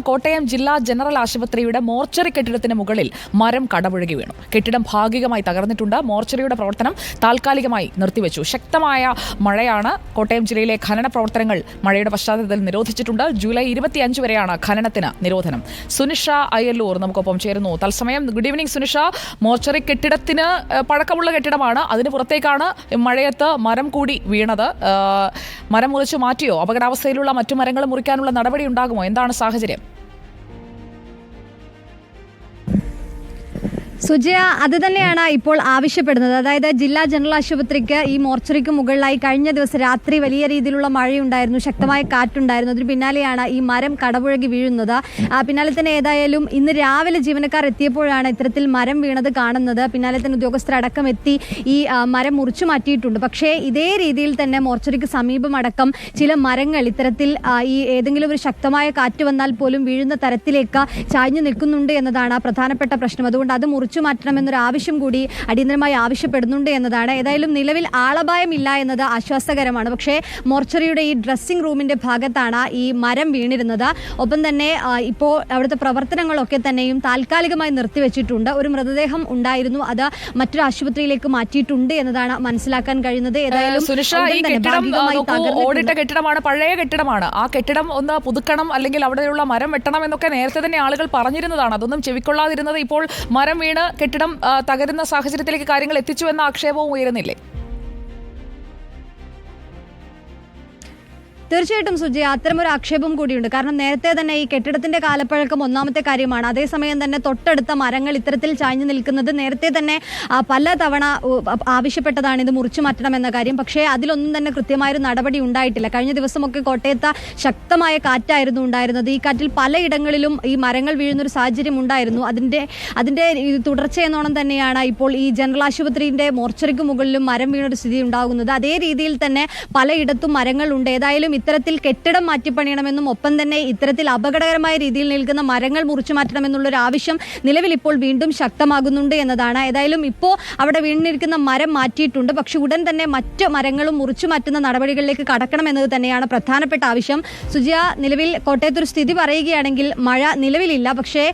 കോട്ടയം ജില്ലാ ജനറൽ ആശുപത്രിയുടെ മോർച്ചറി കെട്ടിടത്തിന് മുകളിൽ മരം കടപുഴകി വീണു. കെട്ടിടം ഭാഗികമായി തകർന്നിട്ടുണ്ട്. മോർച്ചറിയുടെ പ്രവർത്തനം താൽക്കാലികമായി നിർത്തിവെച്ചു. ശക്തമായ മഴയാണ്. കോട്ടയം ജില്ലയിലെ ഖനന പ്രവർത്തനങ്ങൾ മഴയുടെ പശ്ചാത്തലത്തിൽ നിരോധിച്ചിട്ടുണ്ട്. ജൂലൈ 25 വരെയാണ് ഖനനത്തിന് നിരോധനം. സുനിഷ അയ്യല്ലൂർ നമുക്കൊപ്പം ചേരുന്നു തത്സമയം. Good evening Sunisha. മോർച്ചറി കെട്ടിടത്തിന് പഴക്കമുള്ള കെട്ടിടമാണ്. അതിന് പുറത്തേക്കാണ് മഴയത്ത് മരം കൂടി വീണത്. മരം മുറിച്ചു മാറ്റിയോ? അപകടാവസ്ഥയിലുള്ള മറ്റു മരങ്ങൾ മുറിക്കാനുള്ള നടപടി ഉണ്ടാകുമോ? എന്താണ് സാഹചര്യം? സുജയ, അത് തന്നെയാണ് ഇപ്പോൾ ആവശ്യപ്പെടുന്നത്. അതായത് ജില്ലാ ജനറൽ ആശുപത്രിക്ക് ഈ മോർച്ചറിക്ക് മുകളിലായി കഴിഞ്ഞ ദിവസം രാത്രി വലിയ രീതിയിലുള്ള മഴയുണ്ടായിരുന്നു, ശക്തമായ കാറ്റുണ്ടായിരുന്നു. അതിന് പിന്നാലെയാണ് ഈ മരം കടപുഴകി വീഴുന്നത്. പിന്നാലെ തന്നെ ഏതായാലും ഇന്ന് രാവിലെ ജീവനക്കാർ എത്തിയപ്പോഴാണ് ഇത്തരത്തിൽ മരം വീണത് കാണുന്നത്. പിന്നാലെ തന്നെ ഉദ്യോഗസ്ഥരടക്കം എത്തി ഈ മരം മുറിച്ചു മാറ്റിയിട്ടുണ്ട്. പക്ഷേ ഇതേ രീതിയിൽ തന്നെ മോർച്ചറിക്ക് സമീപമടക്കം ചില മരങ്ങൾ ഇത്തരത്തിൽ ഈ ഏതെങ്കിലും ഒരു ശക്തമായ കാറ്റ് വന്നാൽ പോലും വീഴുന്ന തരത്തിലേക്ക് ചായ്ഞ്ഞു നിൽക്കുന്നുണ്ട് എന്നതാണ് പ്രധാനപ്പെട്ട പ്രശ്നം. അതുകൊണ്ട് അത് മുറിച്ചു മാറ്റണമെന്നൊരു ആവശ്യം കൂടി അടിയന്തരമായി ആവശ്യപ്പെടുന്നുണ്ട് എന്നതാണ്. ഏതായാലും നിലവിൽ ആളപായമില്ല എന്നത് ആശ്വാസകരമാണ്. പക്ഷേ മോർച്ചറിയുടെ ഈ ഡ്രസ്സിംഗ് റൂമിന്റെ ഭാഗത്താണ് ഈ മരം വീണിരുന്നത്. ഒപ്പം തന്നെ ഇപ്പോൾ അവിടുത്തെ പ്രവർത്തനങ്ങളൊക്കെ തന്നെയും താൽക്കാലികമായി നിർത്തിവെച്ചിട്ടുണ്ട്. ഒരു മൃതദേഹം ഉണ്ടായിരുന്നു, അത് മറ്റൊരു ആശുപത്രിയിലേക്ക് മാറ്റിയിട്ടുണ്ട് എന്നതാണ് മനസ്സിലാക്കാൻ കഴിയുന്നത്. ഏതായാലും ഓടിട്ട കെട്ടിടമാണ്, പഴയ കെട്ടിടമാണ്. ആ കെട്ടിടം ഒന്ന് പുതുക്കണം, അല്ലെങ്കിൽ അവിടെയുള്ള മരം വെട്ടണം എന്നൊക്കെ നേരത്തെ തന്നെ ആളുകൾ പറഞ്ഞിരുന്നതാണ്. അതൊന്നും ചെവിക്കൊള്ളാതിരുന്നത് ഇപ്പോൾ മരം വീണ് കെട്ടിടം തകരുന്ന സാഹചര്യത്തിലേക്ക് കാര്യങ്ങൾ എത്തിച്ചു എന്ന ആക്ഷേപവും ഉയരുന്നില്ലേ? തീർച്ചയായിട്ടും സുജയ, അത്തരമൊരു ആക്ഷേപം കൂടിയുണ്ട്. കാരണം നേരത്തെ തന്നെ ഈ കെട്ടിടത്തിന്റെ കാലപ്പഴക്കം ഒന്നാമത്തെ കാര്യമാണ്. അതേസമയം തന്നെ തൊട്ടടുത്ത മരങ്ങൾ ഇത്തരത്തിൽ ചാഞ്ഞു നിൽക്കുന്നത് നേരത്തെ തന്നെ പല തവണ ആവശ്യപ്പെട്ടതാണ് ഇത് മുറിച്ചു മാറ്റണമെന്ന കാര്യം. പക്ഷേ അതിലൊന്നും തന്നെ കൃത്യമായൊരു നടപടി ഉണ്ടായിട്ടില്ല. കഴിഞ്ഞ ദിവസമൊക്കെ കോട്ടയത്ത് ശക്തമായ കാറ്റായിരുന്നു ഉണ്ടായിരുന്നത്. ഈ കാറ്റിൽ പലയിടങ്ങളിലും ഈ മരങ്ങൾ വീഴുന്നൊരു സാഹചര്യം ഉണ്ടായിരുന്നു. അതിന്റെ തുടർച്ചയെന്നോണം തന്നെയാണ് ഇപ്പോൾ ഈ ജനറൽ ആശുപത്രിയുടെ മോർച്ചറിക്ക് മുകളിലും മരം വീണൊരു സ്ഥിതി ഉണ്ടാകുന്നത്. അതേ രീതിയിൽ തന്നെ പലയിടത്തും മരങ്ങളുണ്ട്. ഏതായാലും ഇത്തരത്തിൽ കെട്ടിടം മാറ്റിപ്പണിയണമെന്നും ഒപ്പം തന്നെ ഇത്തരത്തിൽ അപകടകരമായ രീതിയിൽ നിൽക്കുന്ന മരങ്ങൾ മുറിച്ചു മാറ്റണമെന്നുള്ളൊരു ആവശ്യം നിലവിൽ ഇപ്പോൾ വീണ്ടും ശക്തമാകുന്നുണ്ട് എന്നതാണ്. ഏതായാലും ഇപ്പോൾ അവിടെ വീണിരിക്കുന്ന മരം മാറ്റിയിട്ടുണ്ട്. പക്ഷെ ഉടൻ തന്നെ മറ്റ് മരങ്ങളും മുറിച്ചു മാറ്റുന്ന നടപടികളിലേക്ക് കടക്കണമെന്നത് തന്നെയാണ് പ്രധാനപ്പെട്ട ആവശ്യം. സുജിയ, നിലവിൽ കോട്ടയത്തൊരു സ്ഥിതി പറയുകയാണെങ്കിൽ മഴ നിലവിലില്ല, പക്ഷേ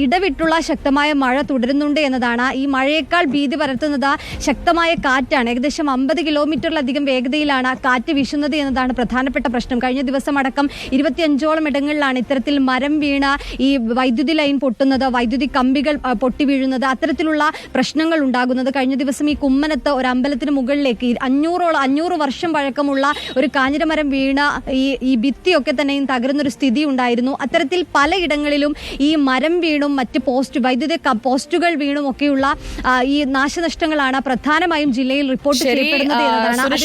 ഇടവിട്ടുള്ള ശക്തമായ മഴ തുടരുന്നുണ്ട് എന്നതാണ്. ഈ മഴയേക്കാൾ ഭീതി പരത്തുന്നത് ശക്തമായ കാറ്റാണ്. ഏകദേശം 50 കിലോമീറ്ററിലധികം വേഗതയിലാണ് കാറ്റ് വീശുന്നത് എന്നതാണ് പ്രധാനപ്പെട്ട പ്രശ്നം. കഴിഞ്ഞ ദിവസം അടക്കം 25ഓളം ഇടങ്ങളിലാണ് ഇത്തരത്തിൽ മരം വീണ ഈ വൈദ്യുതി ലൈൻ പൊട്ടുന്നത്, വൈദ്യുതി കമ്പികൾ പൊട്ടി വീഴുന്നത്, അത്തരത്തിലുള്ള പ്രശ്നങ്ങൾ ഉണ്ടാകുന്നത്. കഴിഞ്ഞ ദിവസം ഈ കുമ്മനത്ത് ഒരു അമ്പലത്തിന് മുകളിലേക്ക് 500 വർഷം പഴക്കമുള്ള ഒരു കാഞ്ഞിരമരം വീണ ഈ ഭിത്തിയൊക്കെ തന്നെയും തകരുന്നൊരു സ്ഥിതി ഉണ്ടായിരുന്നു. അത്തരത്തിൽ പലയിടങ്ങളിലും ഈ മരം വീണും മറ്റ് വൈദ്യുതി പോസ്റ്റുകൾ വീണും ഒക്കെയുള്ള ഈ നാശനഷ്ടങ്ങളാണ് പ്രധാനമായും ജില്ലയിൽ റിപ്പോർട്ട് ചെയ്യപ്പെടുന്നത് എന്നതാണ്.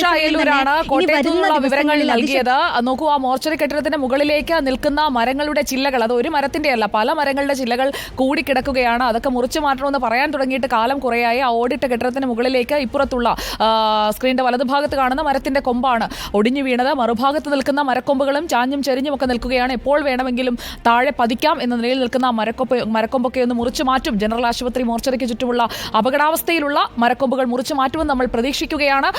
നോക്കൂ, ആ മോർച്ചറി കെട്ടിടത്തിന്റെ മുകളിലേക്ക് നിൽക്കുന്ന മരങ്ങളുടെ ചില്ലകൾ, അത് ഒരു മരത്തിന്റെ അല്ല, പല മരങ്ങളുടെ ചില്ലകൾ കൂടിക്കിടക്കുകയാണ്. അതൊക്കെ മുറിച്ചു മാറ്റണമെന്ന് പറയാൻ തുടങ്ങിയിട്ട് കാലം കുറയായി. ആ ഓടിട്ട കെട്ടിടത്തിന് മുകളിലേക്ക് ഇപ്പുറത്തുള്ള സ്ക്രീനിന്റെ വലതുഭാഗത്ത് കാണുന്ന മരത്തിന്റെ കൊമ്പാണ് ഒടിഞ്ഞു വീണത്. മറുഭാഗത്ത് നിൽക്കുന്ന മരക്കൊമ്പുകളും ചാഞ്ഞും ചെരിഞ്ഞും ഒക്കെ നിൽക്കുകയാണ്. എപ്പോൾ വേണമെങ്കിലും താഴെ പതിക്കാം എന്ന നിലയിൽ നിൽക്കുന്ന മരക്കൊമ്പൊക്കെ ഒന്ന് മുറിച്ചു മാറ്റും. ജനറൽ ആശുപത്രി മോർച്ചറിക്ക് ചുറ്റുമുള്ള അപകടാവസ്ഥയിലുള്ള മരക്കൊമ്പുകൾ മുറിച്ചു മാറ്റുമെന്ന് നമ്മൾ പ്രതീക്ഷിക്കുകയാണ്.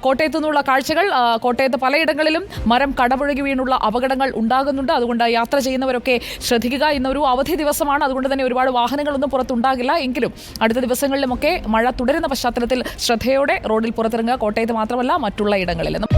കോട്ടയത്തു നിന്നുള്ള കാഴ്ചകൾ, കോട്ടയത്ത് പലയിടങ്ങളിലും മരം കടപുഴകി വീണുള്ള അപകടങ്ങൾ ഉണ്ടാകുന്നുണ്ട്. അതുകൊണ്ട് യാത്ര ചെയ്യുന്നവരൊക്കെ ശ്രദ്ധിക്കുക. ഇന്നൊരു അവധി ദിവസമാണ്, അതുകൊണ്ട് തന്നെ ഒരുപാട് വാഹനങ്ങളൊന്നും പുറത്തുണ്ടാകില്ല. എങ്കിലും അടുത്ത ദിവസങ്ങളിലുമൊക്കെ മഴ തുടരുന്ന പശ്ചാത്തലത്തിൽ ശ്രദ്ധയോടെ റോഡിൽ പുറത്തിറങ്ങുക. കോട്ടയത്ത് മാത്രമല്ല, മറ്റുള്ള ഇടങ്ങളിലും.